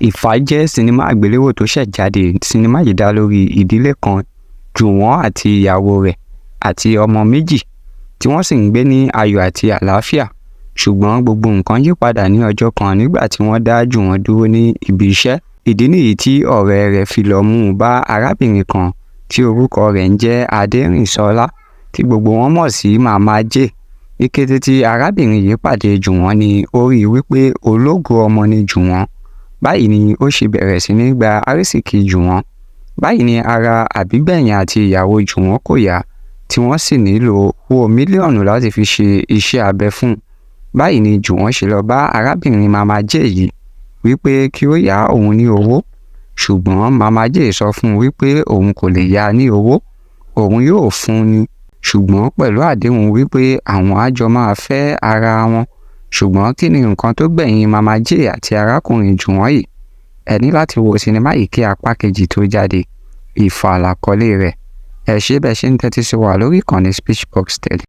IFA jẹ́ sinimá àgbéléwò tó ṣẹ̀ jáde. Sinimá yìí dá lórí ìdílé kan, Juwon àti ìyàwó rẹ̀ àti ọmọ méjì tí wọ́n sì ń gbé ní ayọ̀ àti àlàáfíà. Ṣùgbọ́n gbogbo nǹkan yí padà ní ọjọ́ kan nígbà tí wọ́n dá Juwon dúró ní ibi iṣẹ́. Ìdí nìyí tí ọ̀rẹ́ rẹ̀ fi lọ mú un bá arábìnrin kan tí orúkọ rẹ̀ ń jẹ́ Adérìnsọ́lá tí gbogbo wọn mọ̀ sí Mide. Ní kété tí arábìnrin yìí pàdé Juwon ni ó rí wípé ológo ọmọ ni Juwon. Báyìí ni ó ṣe bẹ̀rẹ̀ sí ní gba àrísìkí Juwon. Báyìí ni ara àbígbẹ̀yìn àti ìyàwó Juwon kò yá tí wọ́n sì nílò owó mílíọ̀nù láti fi ṣe iṣẹ́ abẹ fún. Báyìí ni Juwon ṣe lọ bá arábìnrin Mide yìí wípé kí ó yá òun ní owó. Ṣùgbọ́n Mide sọ fún un wípé òun kò lè yá ní owó, òun yóò fún un ni. Ṣùgbọ́n pẹ̀lú àdéhùn wípé àwọn á jọ máa fẹ́ ara wọn. Ṣùgbọ́n kí ni nǹkan tó gbẹ̀yìn Mide àti arákùnrin Juwon yìí? Ẹ ní láti wo sinimá yìí kí apá kejì tó jáde. IFA làkọlé rẹ̀. Ẹ ṣé bẹ́ẹ̀ ṣe ń tẹ́tí sí wa lórí ìkànnì Speechbox Tele.